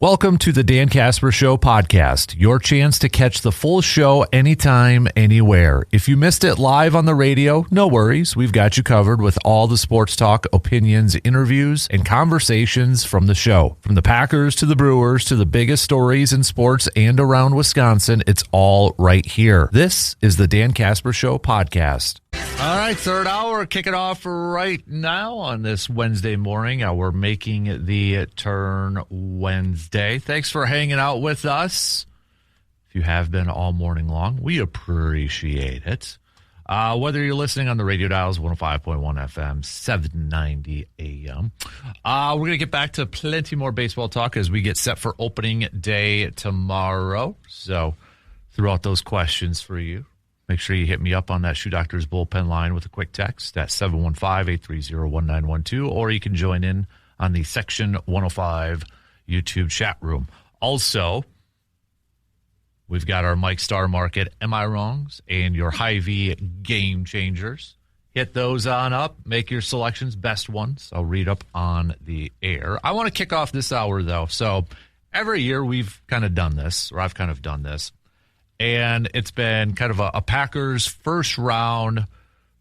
Welcome to the Dan Casper Show podcast, your chance to catch the full show anytime, anywhere. If you missed it live on the radio, no worries. We've got you covered with all the sports talk, opinions, interviews, and conversations from the show. From the Packers to the Brewers to the biggest stories in sports and around Wisconsin, it's all right here. This is the Dan Casper Show podcast. All right, third hour, kicking off right now on this Wednesday morning. We're making the turn Wednesday. Thanks for hanging out with us. If you have been all morning long, we appreciate it. Whether you're listening on the radio dials, 105.1 FM, 790 AM. We're going to get back to plenty more baseball talk as we get set for opening day tomorrow. So throw out those questions for you. Make sure you hit me up on that Shoe Doctor's bullpen line with a quick text at 715-830-1912, or you can join in on the Section 105 YouTube chat room. Also, we've got our Mike Star Market Am I Wrongs and your Hy-Vee Game Changers. Hit those on up. Make your selections, best ones. I'll read up on the air. I want to kick off this hour, though. So every year we've kind of done this, or I've kind of done this. And it's been kind of a Packers first round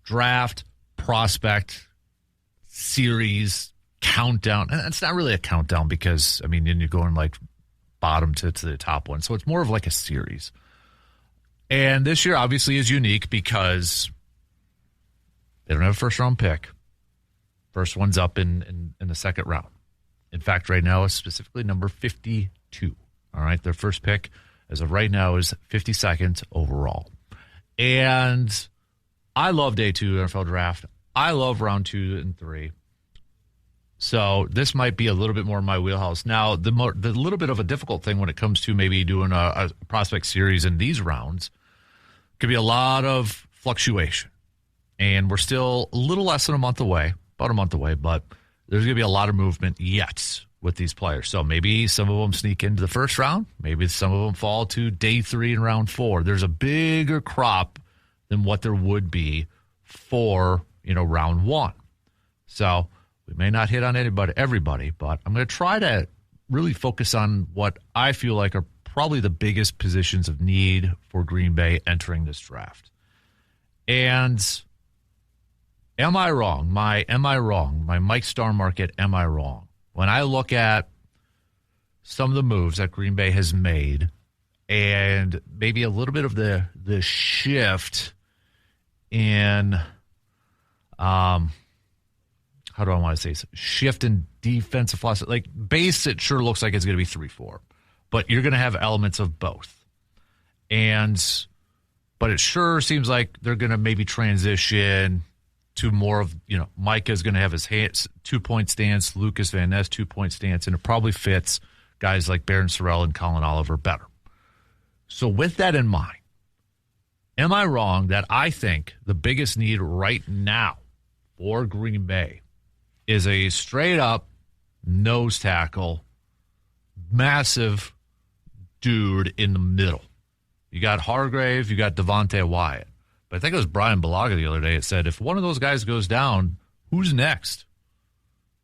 draft prospect series countdown. And it's not really a countdown because, I mean, then you're going like bottom to the top one. So it's more of like a series. And this year obviously is unique because they don't have a first round pick. First one's up in the second round. In fact, right now is specifically number 52. All right, their first pick as of right now is 52nd overall. And I love day 2 NFL draft. I love round 2 and 3. So this might be a little bit more in my wheelhouse. Now, the little bit of a difficult thing when it comes to maybe doing a prospect series in these rounds could be a lot of fluctuation. And we're still a little less than a month away, about a month away, but there's going to be a lot of movement yet with these players. So maybe some of them sneak into the first round. Maybe some of them fall to day 3 and round 4. There's a bigger crop than what there would be for, round 1. So we may not hit on everybody, but I'm going to try to really focus on what I feel like are probably the biggest positions of need for Green Bay entering this draft. And am I wrong? My Mike Star Market, am I wrong? When I look at some of the moves that Green Bay has made and maybe a little bit of the shift in, how do I want to say this? Shift in defensive philosophy. Like base, it sure looks like it's going to be 3-4, but you're going to have elements of both. But it sure seems like they're going to maybe transition to more of, Micah is going to have his 2-point stance, Lucas Van Ness 2-point stance, and it probably fits guys like Barron Sorrell and Colin Oliver better. So with that in mind, am I wrong that I think the biggest need right now for Green Bay is a straight-up nose tackle, massive dude in the middle? You got Hargrave, you got Devontae Wyatt. But I think it was Brian Balaga the other day. It said, if one of those guys goes down, who's next?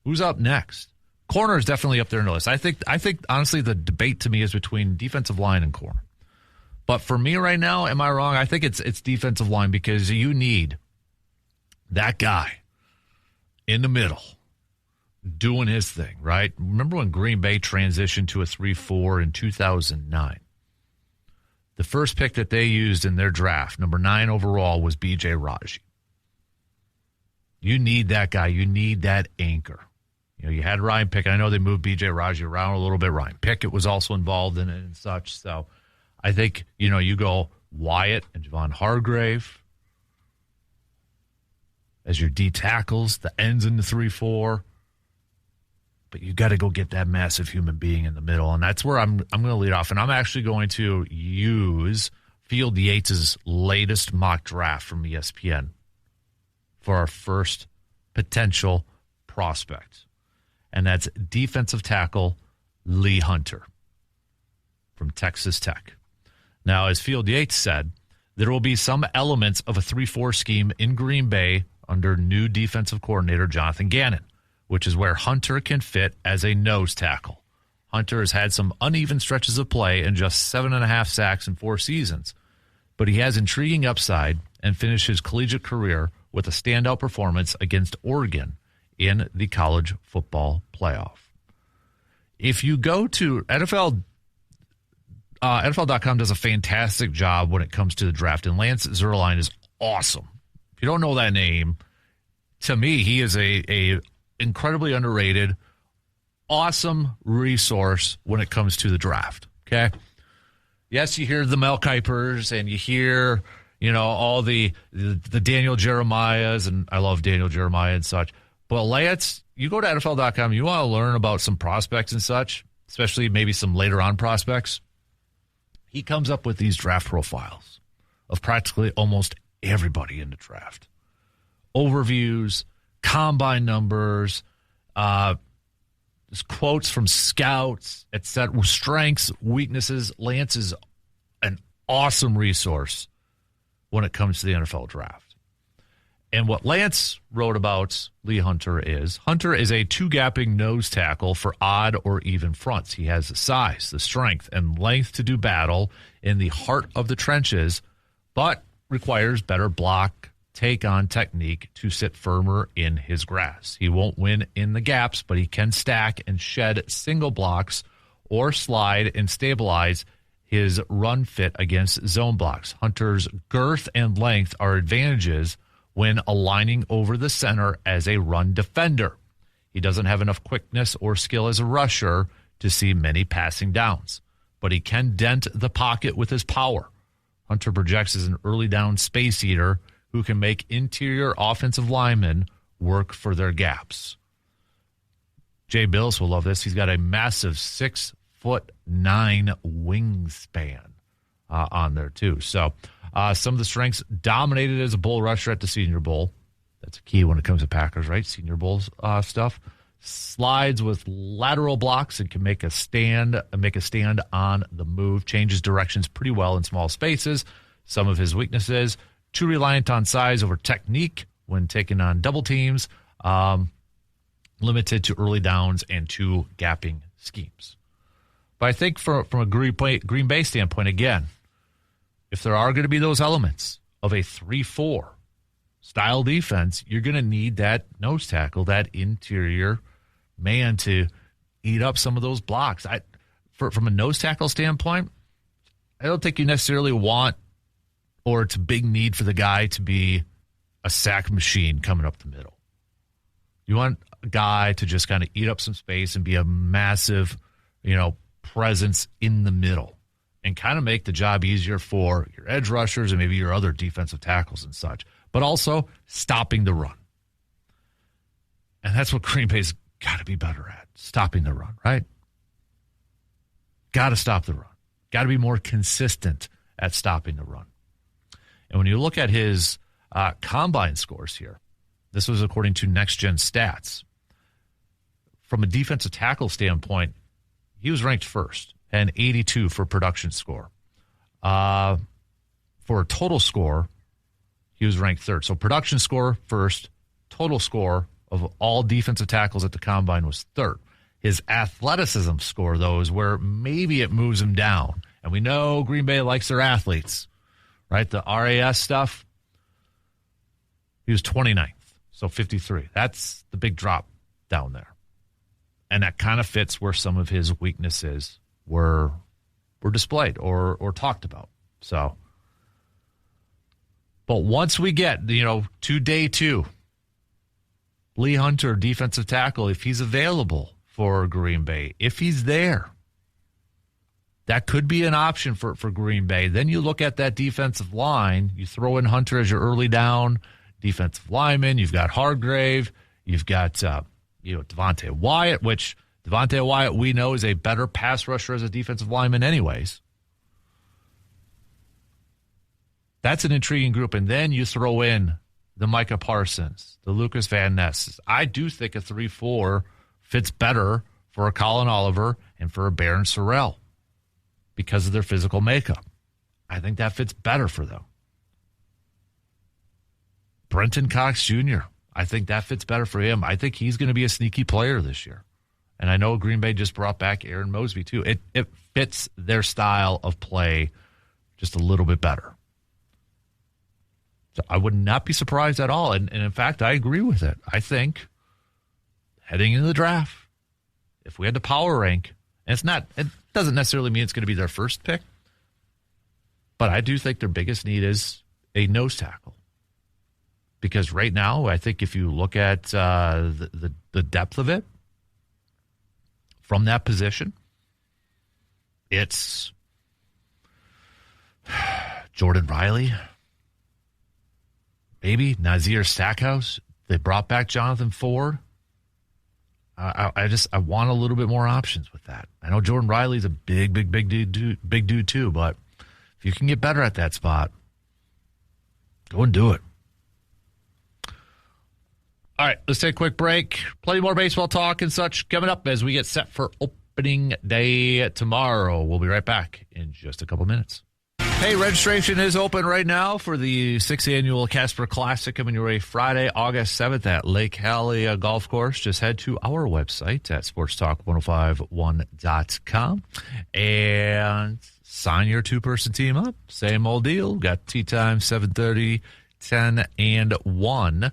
Who's up next? Corner is definitely up there in the list. I think honestly, the debate to me is between defensive line and corner. But for me right now, am I wrong? I think it's defensive line because you need that guy in the middle doing his thing, right? Remember when Green Bay transitioned to a 3-4 in 2009? The first pick that they used in their draft, number 9 overall, was B.J. Raji. You need that guy. You need that anchor. You had Ryan Pickett. I know they moved B.J. Raji around a little bit. Ryan Pickett was also involved in it and such. So I think, you go Wyatt and Javon Hargrave as your D tackles, the ends in the 3-4. But you got to go get that massive human being in the middle, and that's where I'm going to lead off. And I'm actually going to use Field Yates' latest mock draft from ESPN for our first potential prospect, and that's defensive tackle Lee Hunter from Texas Tech. Now, as Field Yates said, there will be some elements of a 3-4 scheme in Green Bay under new defensive coordinator Jonathan Gannon, which is where Hunter can fit as a nose tackle. Hunter has had some uneven stretches of play and just 7.5 sacks in 4 seasons, but he has intriguing upside and finished his collegiate career with a standout performance against Oregon in the college football playoff. If you go to NFL.com does a fantastic job when it comes to the draft, and Lance Zierlein is awesome. If you don't know that name, to me, he is a incredibly underrated, awesome resource when it comes to the draft. Okay. Yes, you hear the Mel Kipers and you hear, all the Daniel Jeremiahs, and I love Daniel Jeremiah and such. But Lance, you go to NFL.com, you want to learn about some prospects and such, especially maybe some later on prospects. He comes up with these draft profiles of practically almost everybody in the draft. Overviews, combine numbers, quotes from scouts, etc., strengths, weaknesses. Lance is an awesome resource when it comes to the NFL draft. And what Lance wrote about Lee Hunter is a two-gapping nose tackle for odd or even fronts. He has the size, the strength, and length to do battle in the heart of the trenches, but requires better block, take-on technique to sit firmer in his grass. He won't win in the gaps, but he can stack and shed single blocks or slide and stabilize his run fit against zone blocks. Hunter's girth and length are advantages when aligning over the center as a run defender. He doesn't have enough quickness or skill as a rusher to see many passing downs, but he can dent the pocket with his power. Hunter projects as an early down space eater who can make interior offensive linemen work for their gaps. Jay Bills will love this. He's got a massive 6'9" wingspan on there too. So some of the strengths: dominated as a bull rusher at the Senior Bowl. That's a key when it comes to Packers, right? Senior Bowl stuff. Slides with lateral blocks and can make a stand on the move. Changes directions pretty well in small spaces. Some of his weaknesses: too reliant on size over technique when taking on double teams. Limited to early downs and two gapping schemes. But I think from a Green Bay standpoint, again, if there are going to be those elements of a 3-4 style defense, you're going to need that nose tackle, that interior man to eat up some of those blocks. From a nose tackle standpoint, I don't think you necessarily want, or it's a big need for the guy to be a sack machine coming up the middle. You want a guy to just kind of eat up some space and be a massive, presence in the middle and kind of make the job easier for your edge rushers and maybe your other defensive tackles and such, but also stopping the run. And that's what Green Bay's got to be better at, stopping the run, right? Got to stop the run. Got to be more consistent at stopping the run. And when you look at his combine scores here, this was according to Next Gen Stats. From a defensive tackle standpoint, he was ranked first, and 82 for production score. For a total score, he was ranked third. So production score first, total score of all defensive tackles at the combine was third. His athleticism score, though, is where maybe it moves him down. And we know Green Bay likes their athletes, right? The RAS stuff. He was 29th, so 53. That's the big drop down there. And that kind of fits where some of his weaknesses were displayed or talked about. So, but once we get, to day 2, Lee Hunter, defensive tackle, if he's available for Green Bay, if he's there, that could be an option for Green Bay. Then you look at that defensive line, you throw in Hunter as your early down defensive lineman, you've got Hargrave, you've got Devontae Wyatt, which Devontae Wyatt we know is a better pass rusher as a defensive lineman anyways. That's an intriguing group. And then you throw in the Micah Parsons, the Lucas Van Ness. I do think a 3-4 fits better for a Colin Oliver and for a Barron Sorrell because of their physical makeup. I think that fits better for them. Brenton Cox Jr., I think that fits better for him. I think he's going to be a sneaky player this year. And I know Green Bay just brought back Aaron Mosby, too. It fits their style of play just a little bit better. So I would not be surprised at all. And in fact, I agree with it. I think heading into the draft, if we had to power rank, and it doesn't necessarily mean it's going to be their first pick, but I do think their biggest need is a nose tackle. Because right now, I think if you look at the depth of it from that position, it's Jordan Riley, maybe Nazir Stackhouse. They brought back Jonathan Ford. I want a little bit more options with that. I know Jordan Riley's a big dude too, but if you can get better at that spot, go and do it. All right, let's take a quick break. Plenty more baseball talk and such coming up as we get set for opening day tomorrow. We'll be right back in just a couple minutes. Hey, registration is open right now for the 6th annual Casper Classic coming your way Friday, August 7th at Lake Hallie Golf Course. Just head to our website at sportstalk1051.com and sign your two-person team up. Same old deal. Got tee time 7:30, 10, and 1.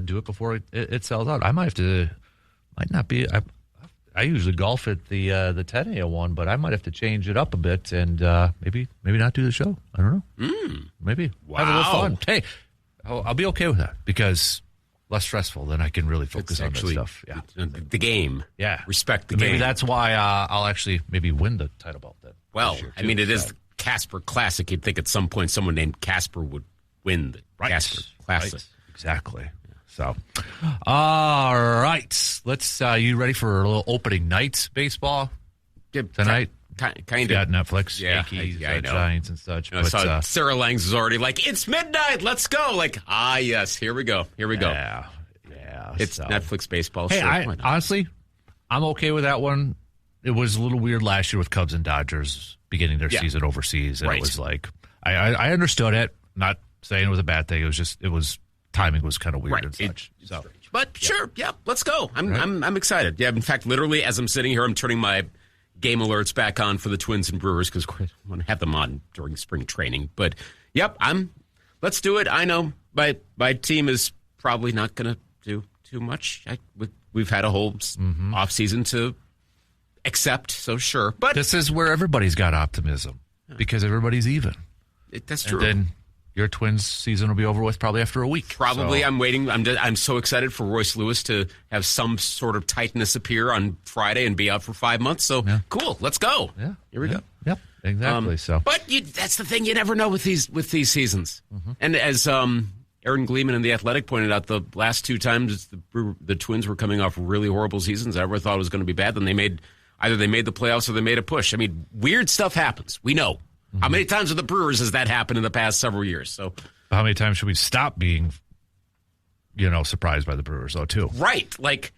Do it before it sells out. I might not be. I usually golf at the 10 a.m. one, but I might have to change it up a bit and maybe not do the show. I don't know. Maybe have a little fun. Hey, I'll be okay with that because less stressful. Then I can really focus on that stuff. Yeah, the game. Yeah, respect the maybe game. That's why I'll actually maybe win the title belt then. Well, I mean, it is the Casper Classic. You'd think at some point someone named Casper would win the Casper Classic. Right. Exactly. So, all right. Let's. You ready for a little opening night baseball tonight? Kind of. Got Netflix, Yeah, Yankees, I know. Giants, and such. I saw Sarah Langs is already like, it's midnight. Let's go. Like, yes, here we go. Yeah. It's Netflix baseball. Hey, Sure, honestly, I'm okay with that one. It was a little weird last year with Cubs and Dodgers beginning their season overseas, and it was like I understood it. Not saying it was a bad thing. It was just timing was kind of weird and such. But sure, let's go. I'm excited. Yeah, in fact, literally as I'm sitting here, I'm turning my game alerts back on for the Twins and Brewers because I want to have them on during spring training. But let's do it. I know my team is probably not going to do too much. We've had a whole off season to accept, so sure. But this is where everybody's got optimism because everybody's even. That's true. And then your Twins season will be over with probably after a week. Probably. So. I'm waiting. I'm so excited for Royce Lewis to have some sort of tightness appear on Friday and be out for 5 months. So cool. Let's go. Yeah. Here we go. Yep. Exactly. But that's the thing. You never know with these seasons. Mm-hmm. And as Aaron Gleeman in The Athletic pointed out, the last two times the Twins were coming off really horrible seasons. I never thought it was going to be bad. Then they made the playoffs or they made a push. I mean, weird stuff happens. We know. How many times with the Brewers has that happened in the past several years? So, how many times should we stop being, surprised by the Brewers, though, too? Right. Like,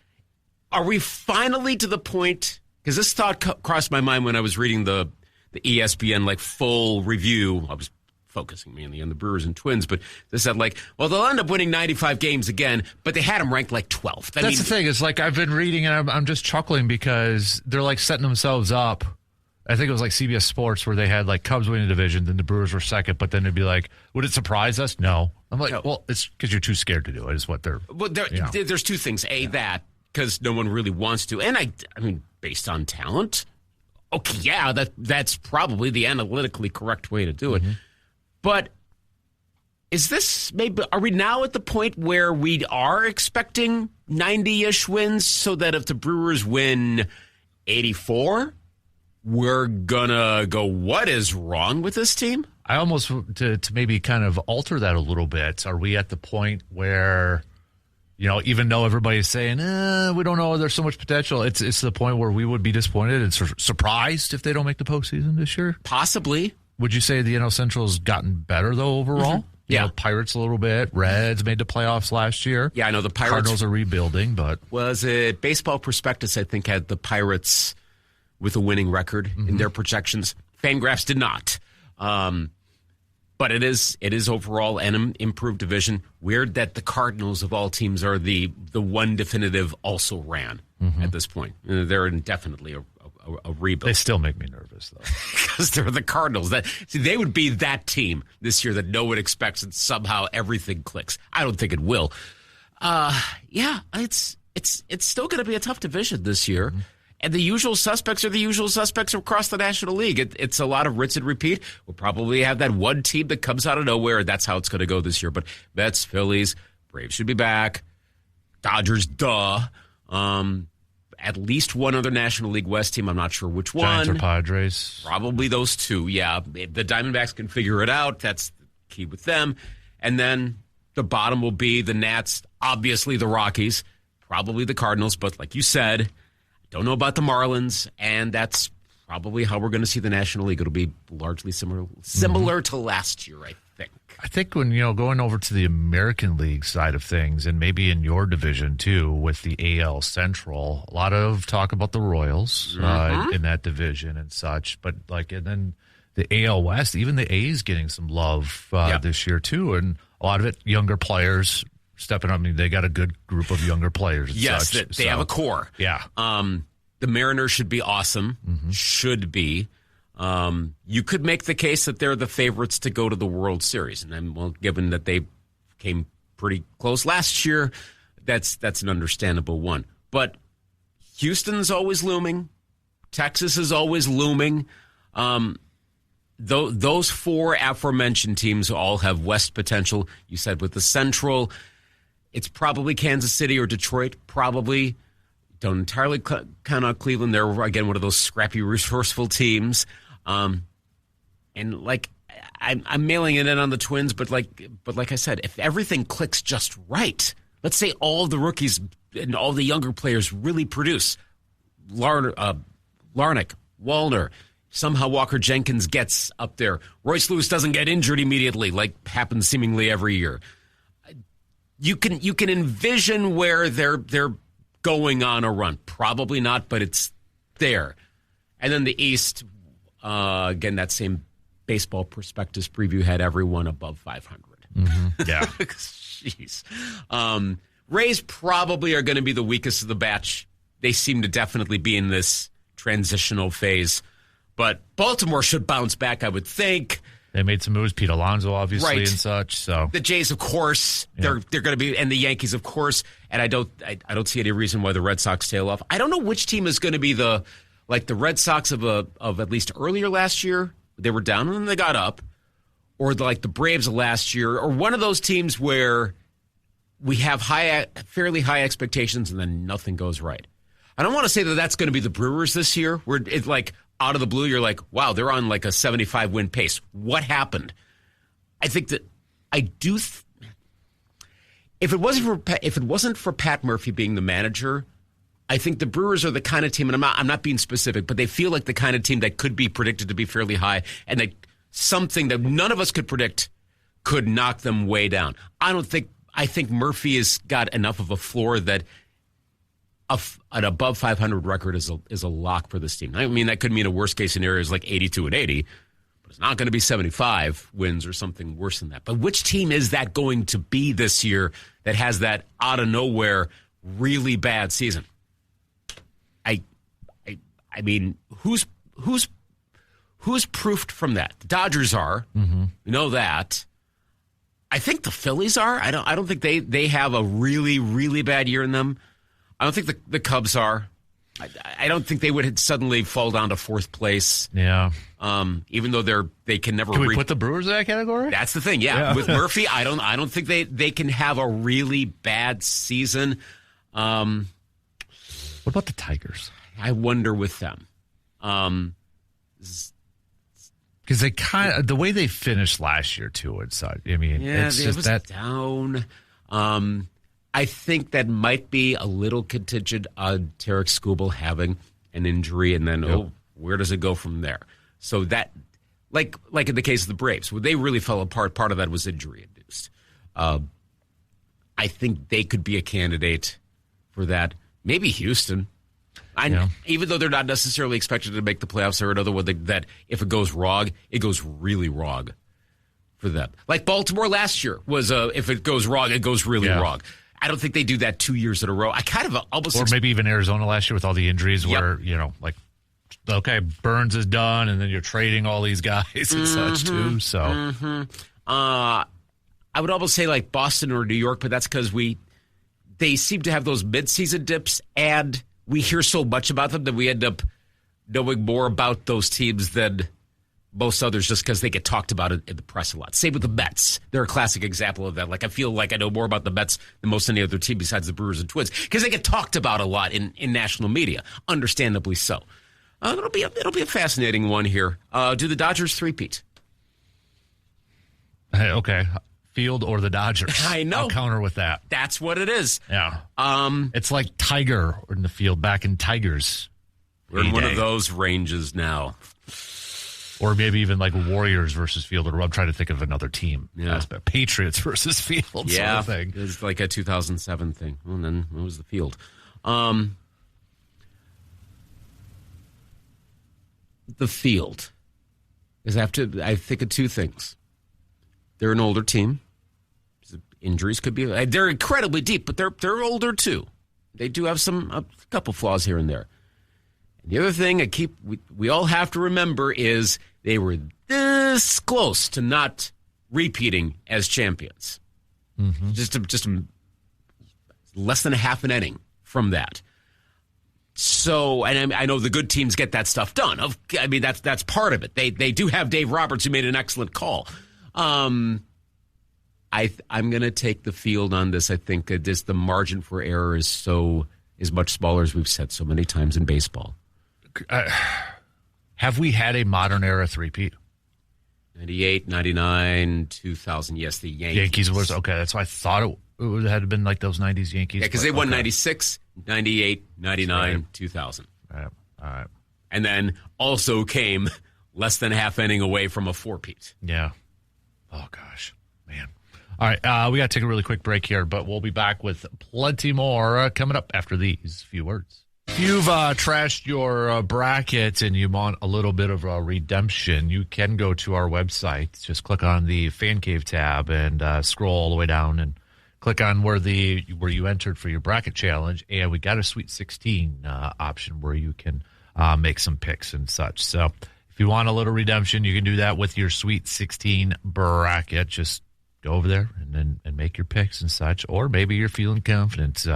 are we finally to the point? Because this thought crossed my mind when I was reading the ESPN full review. I was focusing mainly on the Brewers and Twins, but they said they'll end up winning 95 games again, but they had them ranked 12th. That's the thing. It's I've been reading and I'm just chuckling because they're setting themselves up. I think it was CBS Sports where they had Cubs winning the division, then the Brewers were second, but then it'd be would it surprise us? No. I'm no. Well, it's because you're too scared to do it is what they're... Well, there's two things. That, because no one really wants to. And I mean, based on talent, okay, that's probably the analytically correct way to do it. Mm-hmm. But is this are we now at the point where we are expecting 90-ish wins so that if the Brewers win 84... we're gonna go, what is wrong with this team? I almost, to maybe kind of alter that a little bit, are we at the point where, even though everybody's saying, we don't know, there's so much potential, it's the point where we would be disappointed and surprised if they don't make the postseason this year? Possibly. Would you say the NL Central's gotten better, though, overall? Mm-hmm. Yeah. Pirates a little bit. Reds made the playoffs last year. Yeah, I know the Pirates. Cardinals are rebuilding, but... Was it Baseball Prospectus, I think, had the Pirates... with a winning record in their projections. Fangraphs did not. But it is overall an improved division. Weird that the Cardinals of all teams are the one definitive also ran at this point. They're indefinitely a rebuild. They still make me nervous, though. Because they're the Cardinals. They would be that team this year that no one expects, and somehow everything clicks. I don't think it will. It's still going to be a tough division this year. Mm-hmm. And the usual suspects are the usual suspects across the National League. It's a lot of rinse and repeat. We'll probably have that one team that comes out of nowhere. That's how it's going to go this year. But Mets, Phillies, Braves should be back. Dodgers, duh. At least one other National League West team. I'm not sure which one. Giants or Padres. Probably those two, yeah. The Diamondbacks can figure it out. That's the key with them. And then the bottom will be the Nats, obviously the Rockies, probably the Cardinals. But like you said, don't know about the Marlins, and that's probably how we're going to see the National League. It'll be largely similar to last year, I think. I think when, going over to the American League side of things, and maybe in your division too, with the AL Central, a lot of talk about the Royals in that division and such. But and then the AL West, even the A's getting some love this year too, and a lot of it younger players stepping up. I mean, they got a good group of younger players. And yes, such, they have a core. Yeah. The Mariners should be awesome. Mm-hmm. Should be. You could make the case that they're the favorites to go to the World Series. And then, given that they came pretty close last year, that's an understandable one. But Houston's always looming. Texas is always looming. Those four aforementioned teams all have West potential. You said with the Central, it's probably Kansas City or Detroit, probably. Don't entirely count on Cleveland. They're, again, one of those scrappy, resourceful teams. I'm mailing it in on the Twins, but like I said, if everything clicks just right, let's say all the rookies and all the younger players really produce. Larnach, Wallner, somehow Walker Jenkins gets up there. Royce Lewis doesn't get injured immediately, like happens seemingly every year. You can envision where they're going on a run. Probably not, but it's there. And then the East, again, that same baseball prospectus preview had everyone above 500. Mm-hmm. Yeah. Jeez. Rays probably are going to be the weakest of the batch. They seem to definitely be in this transitional phase. But Baltimore should bounce back, I would think. They made some moves, Pete Alonso, obviously, right. And such. So the Jays, of course, they're going to be, and the Yankees, of course. And I don't see any reason why the Red Sox tail off. I don't know which team is going to be the Red Sox of at least earlier last year. They were down and then they got up, or the Braves of last year, or one of those teams where we have fairly high expectations and then nothing goes right. I don't want to say that that's going to be the Brewers this year, where it's out of the blue, you're like, wow, they're on a 75 win pace. What happened? I think that if it wasn't for Pat Murphy being the manager, I think the Brewers are the kind of team, and I'm not being specific, but they feel like the kind of team that could be predicted to be fairly high, and that something that none of us could predict could knock them way down. I think Murphy has got enough of a floor that an above 500 record is a lock for this team. I mean, that could mean a worst case scenario is 82-80, but it's not going to be 75 wins or something worse than that. But which team is that going to be this year that has that out of nowhere really bad season? I mean, who's proofed from that? The Dodgers are. Mm-hmm. We know that. I think the Phillies are. I don't think they have a really, really bad year in them. I don't think the Cubs are. I don't think they would suddenly fall down to fourth place. Yeah. Even though they can never. Can we put the Brewers in that category? That's the thing. Yeah. With Murphy, I don't think they can have a really bad season. What about the Tigers? I wonder with them. Because they the way they finished last year too. I mean, it's it just was that down. I think that might be a little contingent on Tarek Skubal having an injury, and then where does it go from there? So that, like in the case of the Braves, where they really fell apart, part of that was injury induced. I think they could be a candidate for that. Maybe Houston. Even though they're not necessarily expected to make the playoffs, or another one that if it goes wrong, it goes really wrong for them. Like Baltimore last year was, if it goes wrong, it goes really wrong. I don't think they do that 2 years in a row. I kind of almost... Or maybe even Arizona last year with all the injuries where, like, okay, Burns is done, and then you're trading all these guys and such, too. So, I would almost say like Boston or New York, but that's because they seem to have those midseason dips, and we hear so much about them that we end up knowing more about those teams than most others just because they get talked about in the press a lot. Same with the Mets. They're a classic example of that. Like, I feel like I know more about the Mets than most any other team besides the Brewers and Twins because they get talked about a lot in national media, understandably so. It'll be a fascinating one here. Do the Dodgers three-peat? Hey, okay. Field or the Dodgers? I know. I'll counter with that. That's what it is. Yeah. It's like Tiger in the field back in Tigers. We're in one of those ranges now. Or maybe even like Warriors versus Field. Or I'm trying to think of another team. Yeah. Patriots versus Field sort of thing. It's like a 2007 thing. Well, and then it was the Field. The Field is I think of two things. They're an older team. Injuries could be. They're incredibly deep, but they're older too. They do have a couple flaws here and there. And the other thing we all have to remember is they were this close to not repeating as champions. Mm-hmm. Just less than a half an inning from that. So, and I know the good teams get that stuff done. I mean, that's part of it. They do have Dave Roberts, who made an excellent call. I'm going to take the Field on this. I think the margin for error is much smaller, as we've said so many times in baseball. Have we had a modern era three-peat? 98, 99, 2000. Yes, the Yankees. Was okay. That's why I thought it had been like those 90s Yankees. Yeah, because they won 96, 98, 99, right. 2000. All right. And then also came less than a half inning away from a four-peat. Yeah. Oh, gosh. Man. All right. We got to take a really quick break here, but we'll be back with plenty more coming up after these few words. If you've trashed your bracket and you want a little bit of redemption, you can go to our website. Just click on the Fan Cave tab and scroll all the way down and click on where you entered for your bracket challenge. And we got a Sweet 16 option where you can make some picks and such. So if you want a little redemption, you can do that with your Sweet 16 bracket. Just go over there and make your picks and such. Or maybe you're feeling confident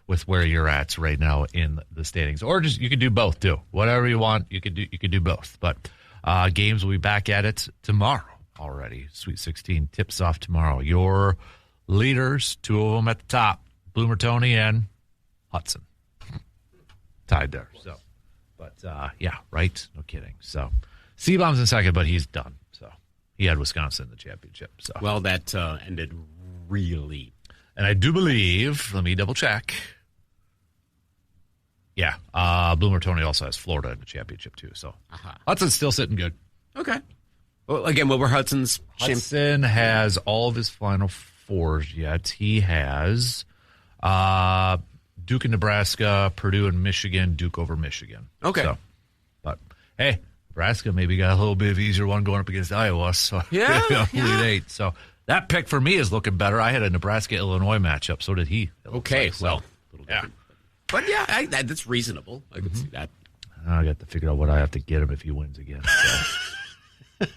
with where you're at right now in the standings. Or just you can do both too. Whatever you want, you could do both. But games will be back at it tomorrow already. Sweet 16 tips off tomorrow. Your leaders, two of them at the top, Bloomer Tony and Hudson. Tied there. So, but yeah, right? No kidding. So, Seabaum's in second, but he's done. So, he had Wisconsin in the championship. So, well, that ended really. And I do believe, let me double check. Yeah, Bloomer Tony also has Florida in the championship too. So, Hudson's still sitting good. Okay. Well, again, what were Hudson's? Hudson has all of his Final Fours yet. He has Duke and Nebraska, Purdue and Michigan, Duke over Michigan. Okay. So, but, hey, Nebraska maybe got a little bit of easier one going up against Iowa. So, yeah. Elite Eight. So, that pick for me is looking better. I had a Nebraska-Illinois matchup. So did he. Okay. Like, well, a little different. But, yeah, that's reasonable. I could see that. I got to figure out what I have to get him if he wins again. So.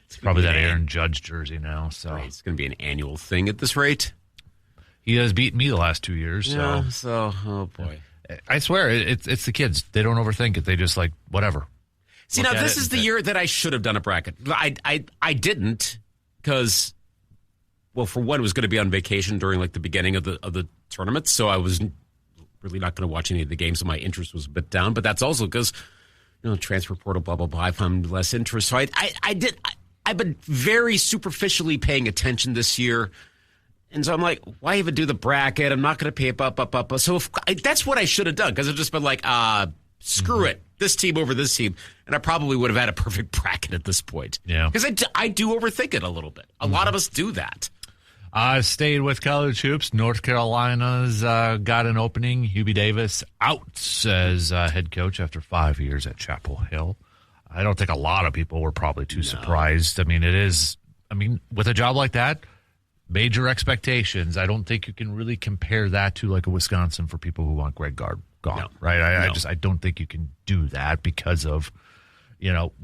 It's probably that Aaron Judge jersey now. So right. It's going to be an annual thing at this rate. He has beaten me the last 2 years. Oh, boy. I swear, it's the kids. They don't overthink it. They just like, whatever. See, now this is the year that I should have done a bracket. I didn't because, well, for one, I was going to be on vacation during like the beginning of the tournament, so I was really not going to watch any of the games, so my interest was a bit down. But that's also because, transfer portal, blah, blah, blah, I found less interest. So I've been very superficially paying attention this year. And so I'm like, why even do the bracket? I'm not going to pay up. So that's what I should have done, because I've just been like, screw it. This team over this team. And I probably would have had a perfect bracket at this point. Yeah. Because I do overthink it a little bit. A lot of us do that. Stayed with college hoops. North Carolina's got an opening. Hubie Davis out as head coach after 5 years at Chapel Hill. I don't think a lot of people were probably too surprised. I mean, it is I mean, with a job like that, major expectations. I don't think you can really compare that to like a Wisconsin for people who want Greg Gard gone, No. right? I No. don't think you can do that because of,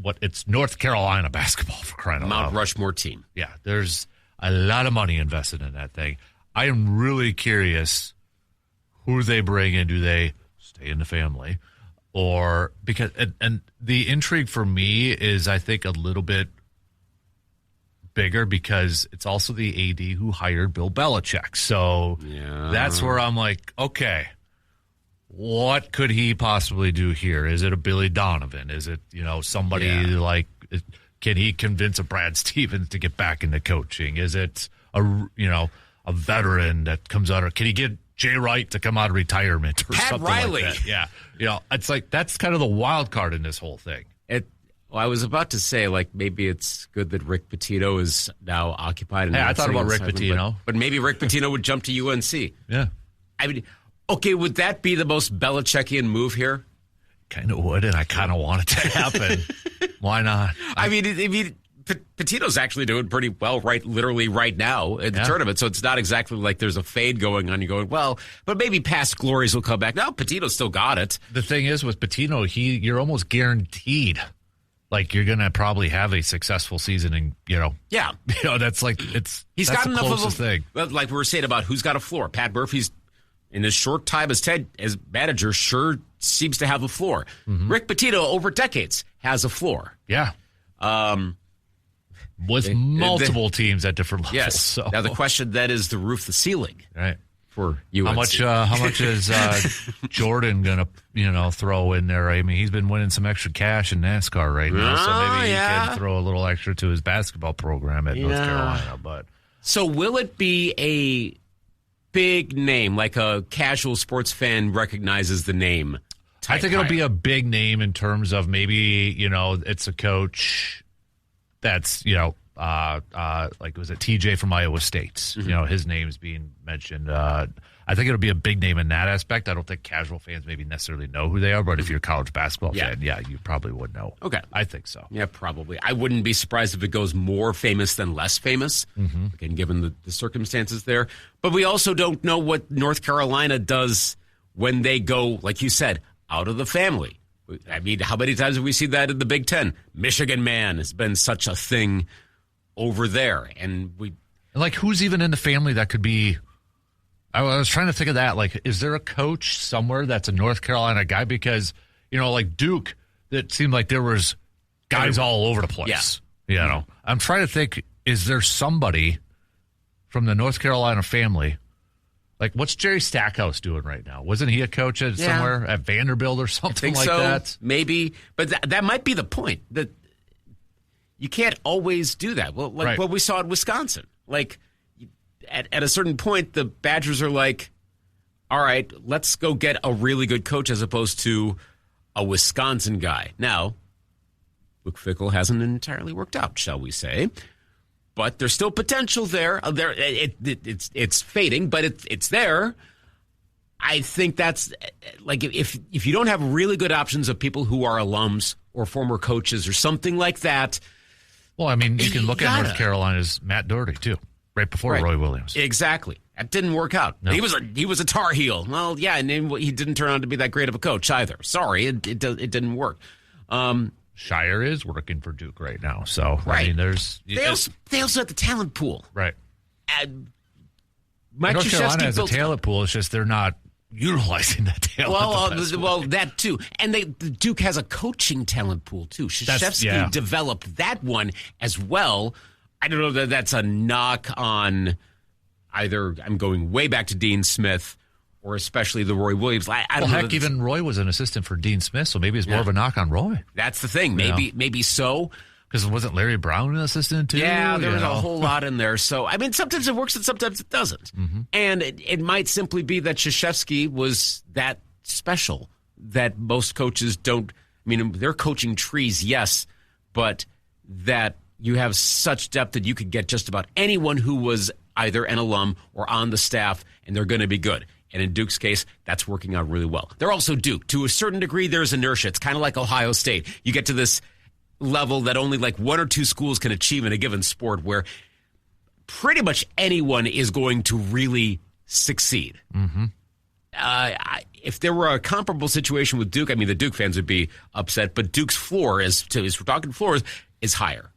what it's North Carolina basketball, for crying out loud. Mount Rushmore team. Yeah, there's a lot of money invested in that thing. I am really curious who they bring in. Do they stay in the family? Or because and the intrigue for me is, I think, a little bit bigger because it's also the AD who hired Bill Belichick. So that's where I'm like, okay, what could he possibly do here? Is it a Billy Donovan? Is it, somebody like, can he convince a Brad Stevens to get back into coaching? Is it a a veteran that comes out, or can he get Jay Wright to come out of retirement or Pat something Riley? like that? Yeah. It's like, that's kind of the wild card in this whole thing. I was about to say, like, maybe it's good that Rick Pitino is now occupied. Hey, I thought about Rick Pitino. But maybe Rick Pitino would jump to UNC. Yeah. I mean, okay, would that be the most Belichickian move here? Kind of would, and I kind of want it to happen. Why not? I mean, Pitino's actually doing pretty well, literally right now in the tournament. So it's not exactly like there's a fade going on. You're going, well, but maybe past glories will come back. No, Pitino's still got it. The thing is with Pitino, you're almost guaranteed. Like, you're going to probably have a successful season, and that's like he's that's got the enough closest of a thing. Like we were saying about who's got a floor. Pat Murphy's in his short time as manager sure seems to have a floor. Mm-hmm. Rick Pitino over decades has a floor. Yeah. With multiple teams at different levels. Yes. So. Now the question then is the roof, the ceiling. Right. For UNC. How much is Jordan gonna throw in there? I mean, he's been winning some extra cash in NASCAR right now, so maybe he can throw a little extra to his basketball program at North Carolina. But so will it be a big name, like a casual sports fan recognizes the name? I think it'll be a big name in terms of maybe it's a coach that's like, was it TJ from Iowa State? Mm-hmm. His name's being mentioned. I think it'll be a big name in that aspect. I don't think casual fans maybe necessarily know who they are, but if you're a college basketball fan, you probably would know. Okay. I think so. Yeah, probably. I wouldn't be surprised if it goes more famous than less famous, again, given the circumstances there. But we also don't know what North Carolina does when they go, like you said, out of the family. I mean, how many times have we seen that in the Big Ten? Michigan man has been such a thing over there. And like, who's even in the family that could be? I was trying to think of that. Like, is there a coach somewhere that's a North Carolina guy? Because, like Duke, it seemed like there was guys all over the place. Yeah. I'm trying to think, is there somebody from the North Carolina family? Like, what's Jerry Stackhouse doing right now? Wasn't he a coach at somewhere at Vanderbilt or something like that? Maybe. But that might be the point, that you can't always do that. Well, like what we saw in Wisconsin. Like, at a certain point, the Badgers are like, all right, let's go get a really good coach as opposed to a Wisconsin guy. Now, Luke Fickell hasn't entirely worked out, shall we say. But there's still potential there. It's fading, but it's there. I think that's like, if you don't have really good options of people who are alums or former coaches or something like that. Well, I mean, you can look at North Carolina's Matt Doherty too, right before Roy Williams. Exactly. That didn't work out. No. He was a Tar Heel. Well, yeah, and he didn't turn out to be that great of a coach either. Sorry, it didn't work. Shire is working for Duke right now, so I mean, they also have the talent pool, right? Mike North Carolina has a talent pool. It's just they're not utilizing that talent. Well, that too, and Duke has a coaching talent pool too. Krzyzewski developed that one as well. I don't know that that's a knock on either. I'm going way back to Dean Smith, or especially the Roy Williams. I don't know. Even Roy was an assistant for Dean Smith, so maybe it's more of a knock on Roy. That's the thing. Maybe so. Because wasn't Larry Brown an assistant too? Yeah, there was a whole lot in there. So, I mean, sometimes it works and sometimes it doesn't. Mm-hmm. And it might simply be that Krzyzewski was that special that most coaches don't. I mean, they're coaching trees, yes, but that you have such depth that you could get just about anyone who was either an alum or on the staff, and they're going to be good. And in Duke's case, that's working out really well. They're also Duke. To a certain degree, there's inertia. It's kind of like Ohio State. You get to this level that only like one or two schools can achieve in a given sport, where pretty much anyone is going to really succeed. Mm-hmm. If there were a comparable situation with Duke, I mean, the Duke fans would be upset, but Duke's floor, as we're talking floors, is higher.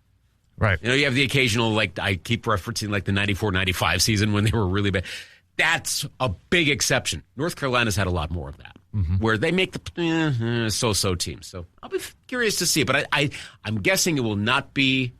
Right. You know, you have the occasional, like, I keep referencing, like, the 94-95 season when they were really bad. That's a big exception. North Carolina's had a lot more of that, where they make the so-so teams. So I'll be curious to see. But I'm guessing it will not be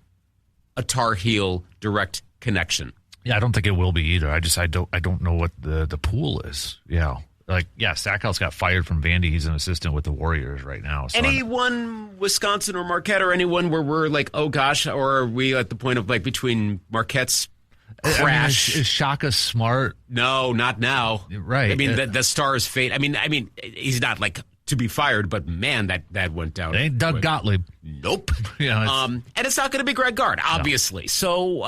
a Tar Heel direct connection. Yeah, I don't think it will be either. I don't know what the pool is. Yeah. Like, yeah, Stackhouse got fired from Vandy. He's an assistant with the Warriors right now. So anyone, Wisconsin or Marquette, or anyone where we're like, oh gosh, or are we at the point of like between Marquette's crash? I mean, is Shaka smart? No, not now. Right. I mean, the Stars' fate. I mean, he's not like to be fired, but man, that went down. It ain't Doug Gottlieb. Nope. Yeah, and it's not going to be Greg Gard, obviously. No. So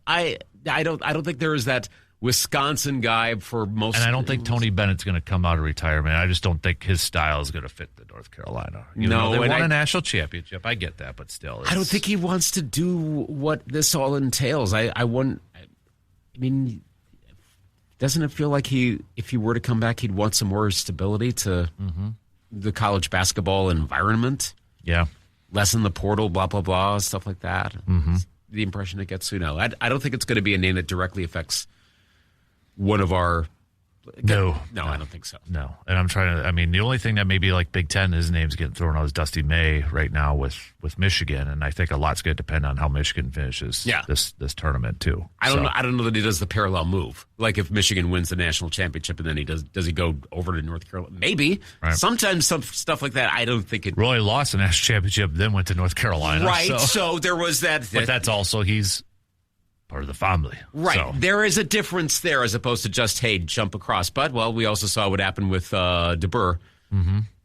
I don't think there is that Wisconsin guy for most. And I don't think Tony Bennett's going to come out of retirement. I just don't think his style is going to fit the North Carolina. They won a national championship. I get that, but still. I don't think he wants to do what this all entails. I mean, doesn't it feel like if he were to come back, he'd want some more stability to the college basketball environment? Yeah. Lessen the portal, blah, blah, blah, stuff like that. Mm-hmm. The impression it gets. I don't think it's going to be a name that directly affects one of our. No, I don't think so. No, and I'm trying to. I mean, the only thing that maybe like Big Ten, his name's getting thrown out is Dusty May right now with Michigan, and I think a lot's going to depend on how Michigan finishes this tournament too. I don't know that he does the parallel move. Like if Michigan wins the national championship and then he does he go over to North Carolina? Maybe. Right. Sometimes some stuff like that. I don't think it. Roy lost the national championship, then went to North Carolina. Right. So there was that. But that's also he's part of the family. Right. So. There is a difference there as opposed to just, hey, jump across. But, well, we also saw what happened with DeBur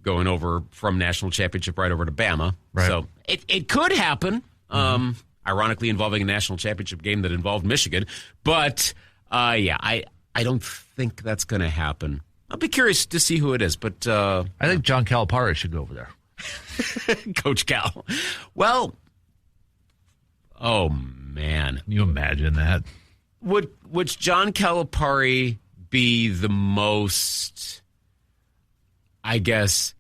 going over from national championship right over to Bama. Right. So it could happen, ironically involving a national championship game that involved Michigan. But, I don't think that's going to happen. I'll be curious to see who it is. But I think John Calipari should go over there. Coach Cal. Well, oh, man. Can you imagine that? Would John Calipari be the most, I guess,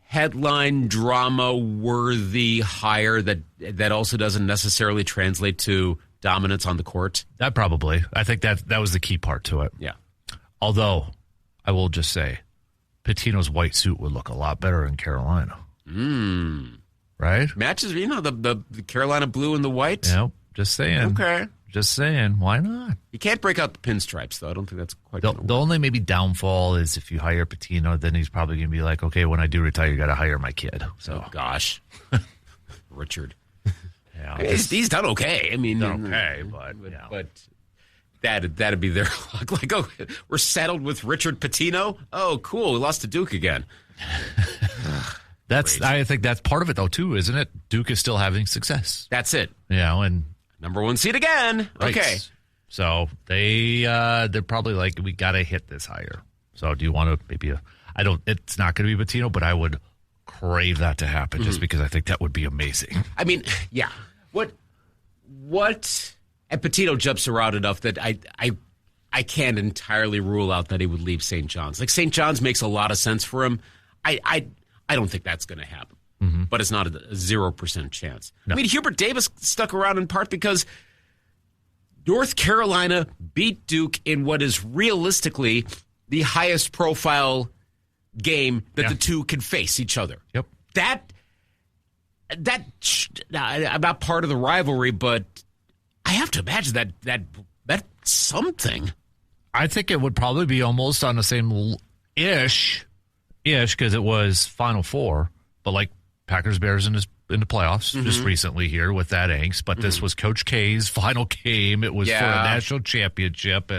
headline drama worthy hire that also doesn't necessarily translate to dominance on the court? That probably. I think that was the key part to it. Yeah. Although, I will just say, Pitino's white suit would look a lot better in Carolina. Right? Matches, the Carolina blue and the white? Yep. Just saying. Okay. Just saying. Why not? You can't break out the pinstripes, though. I don't think that's quite the only maybe downfall is if you hire Pitino, then he's probably going to be like, okay, when I do retire, you got to hire my kid. So, oh, gosh. Richard. Yeah. He's done okay. I mean, done okay, but that'd be their luck. Like, oh, we're settled with Richard Pitino? Oh, cool. We lost to Duke again. I think that's part of it, though, too, isn't it? Duke is still having success. That's it. And number one seed again. Right. Okay. So they're probably like, we got to hit this higher. So do you want to it's not going to be Pitino, but I would crave that to happen just because I think that would be amazing. I mean, yeah. What, and Pitino jumps around enough that I can't entirely rule out that he would leave St. John's. Like St. John's makes a lot of sense for him. I don't think that's going to happen. But it's not a 0% chance. No. I mean, Hubert Davis stuck around in part because North Carolina beat Duke in what is realistically the highest profile game that the two can face each other. Yep. I'm not part of the rivalry, but I have to imagine that's something. I think it would probably be almost on the same ish because it was Final Four, but like Packers Bears in the playoffs just recently here with that angst. But this was Coach K's final game. It was for a national championship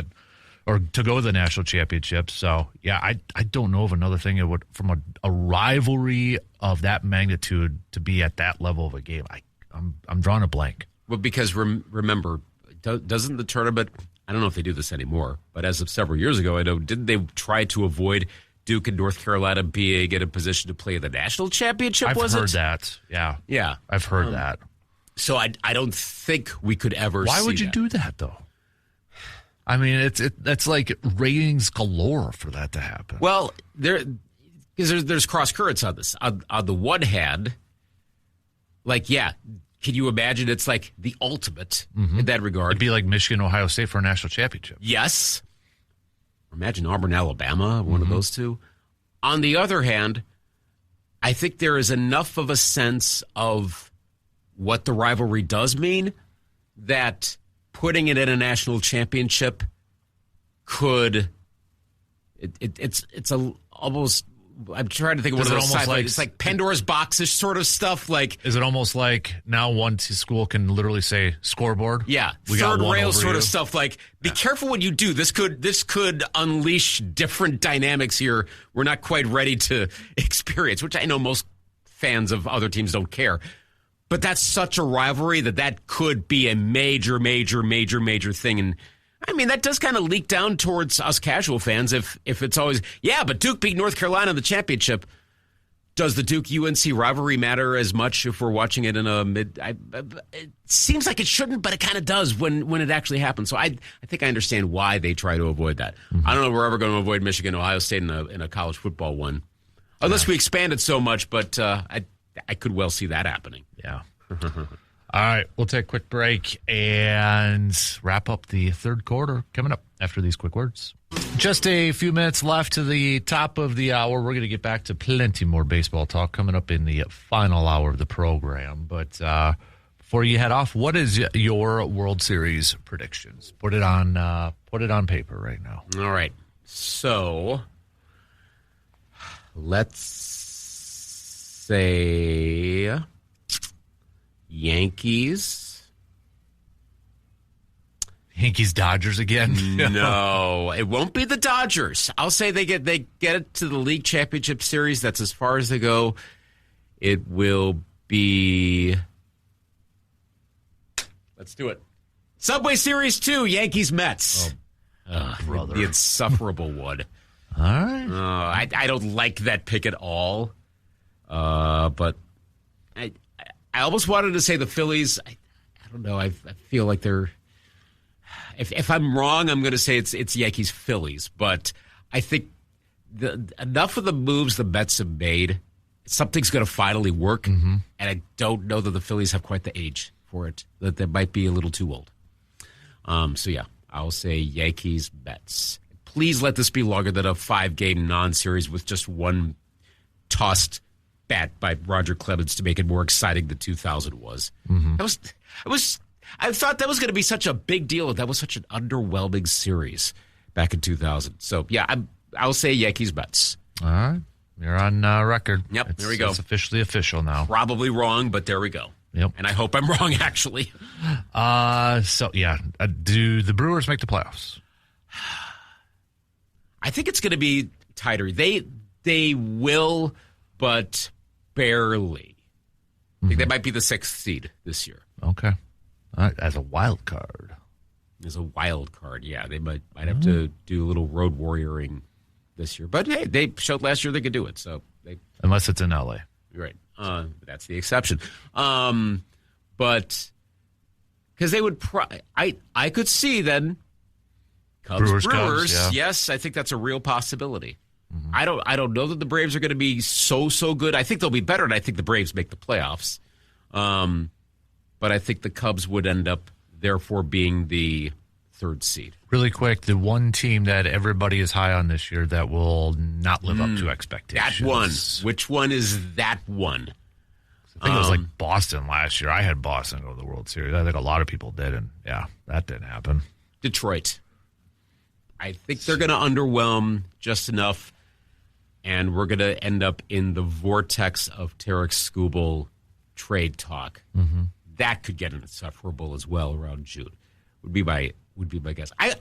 or to go to the national championship. So yeah, I don't know of another thing it would from a rivalry of that magnitude to be at that level of a game. I'm drawing a blank. Well, because remember, doesn't the tournament? I don't know if they do this anymore, but as of several years ago, I know didn't they try to avoid Duke and North Carolina being in a position to play the national championship, I've heard that. Yeah. Yeah. I've heard that. So I don't think we could ever Why see would you that. do that, though? I mean, that's like ratings galore for that to happen. Well, there's cross currents on this. On the one hand, like, yeah, can you imagine it's like the ultimate in that regard? It'd be like Michigan, Ohio State for a national championship. Yes. Imagine Auburn, Alabama, one of those two. On the other hand, I think there is enough of a sense of what the rivalry does mean that putting it in a national championship could it's almost. I'm trying to think of one of those sci-fi. It's like Pandora's box-ish sort of stuff. Like, is it almost like now one school can literally say scoreboard? Yeah, we got third one rail over sort you. of stuff. Like, be careful what you do. This could unleash different dynamics here. We're not quite ready to experience, which I know most fans of other teams don't care. But that's such a rivalry that could be a major, major, major, major thing. And I mean, that does kind of leak down towards us casual fans if it's always, yeah, but Duke beat North Carolina in the championship. Does the Duke-UNC rivalry matter as much if we're watching it in a mid? It seems like it shouldn't, but it kind of does when it actually happens. So I think I understand why they try to avoid that. I don't know if we're ever going to avoid Michigan, Ohio State in a college football one. Unless we expand it so much, but I could well see that happening. Yeah. All right, we'll take a quick break and wrap up the third quarter coming up after these quick words. Just a few minutes left to the top of the hour. We're going to get back to plenty more baseball talk coming up in the final hour of the program. But before you head off, what is your World Series predictions? Put it on paper right now. All right. So let's say Yankees. Dodgers again? No, it won't be the Dodgers. I'll say they get it to the League Championship Series. That's as far as they go. It will be. Let's do it. Subway Series 2, Yankees Mets. Brother. The insufferable one. All right. I don't like that pick at all. But I almost wanted to say the Phillies. I don't know. I feel like they're. If I'm wrong, I'm going to say it's Yankees Phillies. But I think enough of the moves the Mets have made, something's going to finally work. And I don't know that the Phillies have quite the age for it. That they might be a little too old. So yeah, I'll say Yankees Mets. Please let this be longer than a 5-game non-series with just one tossed bat by Roger Clemens to make it more exciting than 2000 was. I thought that was going to be such a big deal. That was such an underwhelming series back in 2000. So, yeah, I'll say Yankees Mets. All right. You're on record. Yep, there we go. It's officially official now. Probably wrong, but there we go. Yep. And I hope I'm wrong, actually. So, yeah. Do the Brewers make the playoffs? I think it's going to be tighter. They will, but barely. I think they might be the 6th seed this year. Okay. All right. As a wild card. As a wild card, yeah. They might have to do a little road warrioring this year. But, hey, they showed last year they could do it. So Unless it's in L.A. Right. That's the exception. But because they would I could see then Brewers, yeah. Yes, I think that's a real possibility. I don't know that the Braves are going to be so good. I think they'll be better, and I think the Braves make the playoffs. But I think the Cubs would end up, therefore, being the 3rd seed. Really quick, the one team that everybody is high on this year that will not live up to expectations. That one. Which one is that one? I think it was like Boston last year. I had Boston go to the World Series. I think a lot of people did, and yeah, that didn't happen. Detroit. I think they're going to underwhelm just enough, and we're going to end up in the vortex of Tarek Skubal trade talk. That could get insufferable as well around June. Would be my guess. I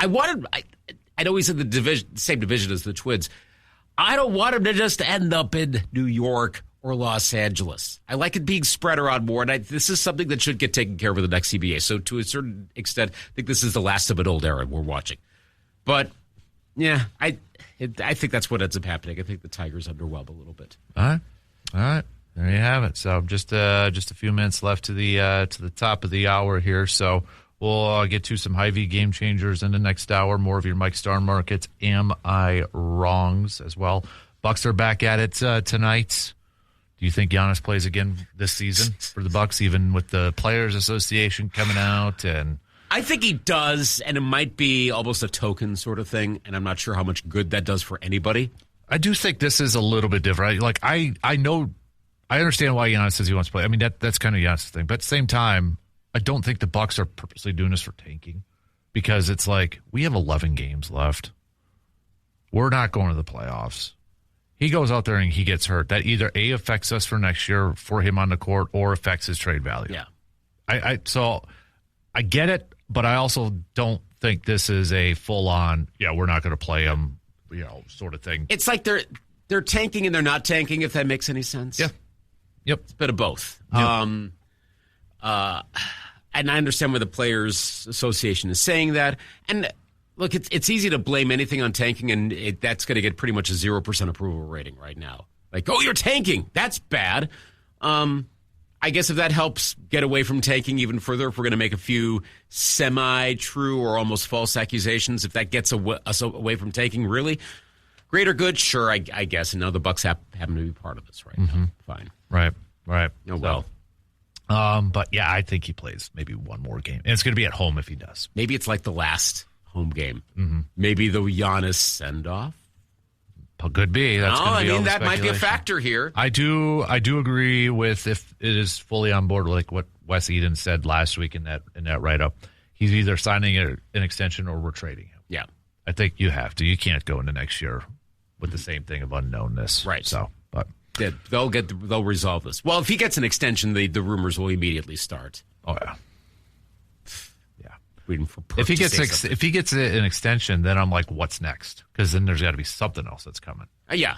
know he's in the same division as the Twins. I don't want him to just end up in New York or Los Angeles. I like it being spread around more, and this is something that should get taken care of in the next CBA. So to a certain extent, I think this is the last of an old era we're watching. But, yeah, I think that's what ends up happening. I think the Tigers underwhelm a little bit. All right. There you have it. So just a few minutes left to the top of the hour here. So we'll get to some Hy-Vee game changers in the next hour. More of your Mike Star Markets. Am I wrongs as well? Bucks are back at it tonight. Do you think Giannis plays again this season for the Bucks, even with the Players Association coming out? And I think he does, and it might be almost a token sort of thing, and I'm not sure how much good that does for anybody. I do think this is a little bit different. Like I understand why Giannis says he wants to play. I mean, that's kind of Giannis' thing. But at the same time, I don't think the Bucks are purposely doing this for tanking, because it's like, we have 11 games left. We're not going to the playoffs. He goes out there and he gets hurt. That either A, affects us for next year for him on the court, or affects his trade value. Yeah. So I get it, but I also don't think this is a full-on, we're not going to play him, sort of thing. It's like they're tanking and they're not tanking, if that makes any sense. Yeah. Yep. It's a bit of both. Yep. And I understand where the Players Association is saying that. And look, it's easy to blame anything on tanking, and that's going to get pretty much a 0% approval rating right now. Like, oh, you're tanking. That's bad. I guess if that helps get away from tanking even further, if we're going to make a few semi-true or almost false accusations, if that gets us away from tanking, really, greater good, sure, I guess. And now the Bucks happen to be part of this right now. Fine. Right. Oh, well. But yeah, I think he plays maybe one more game. And it's going to be at home if he does. Maybe it's like the last home game. Mm-hmm. Maybe the Giannis send-off. Could be. That's that might be a factor here. I do agree with, if it is fully on board, like what Wes Eden said last week in that write-up. He's either signing an extension or we're trading him. Yeah. I think you have to. You can't go into next year with the same thing of unknownness. Right. So, but they'll resolve this. Well, if he gets an extension, the rumors will immediately start. Oh yeah. Waiting for if he gets an extension, then I'm like, what's next? Because then there's got to be something else that's coming. Yeah,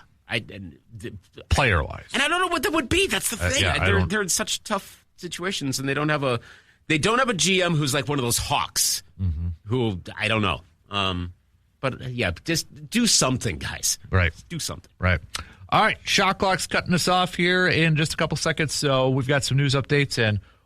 player wise, and I don't know what that would be. That's the thing. They're in such tough situations, and they don't have a GM who's like one of those hawks. Mm-hmm. Who I don't know. But just do something, guys. Right, do something. Right. All right, Shot Clock's cutting us off here in just a couple seconds, so we've got some news updates and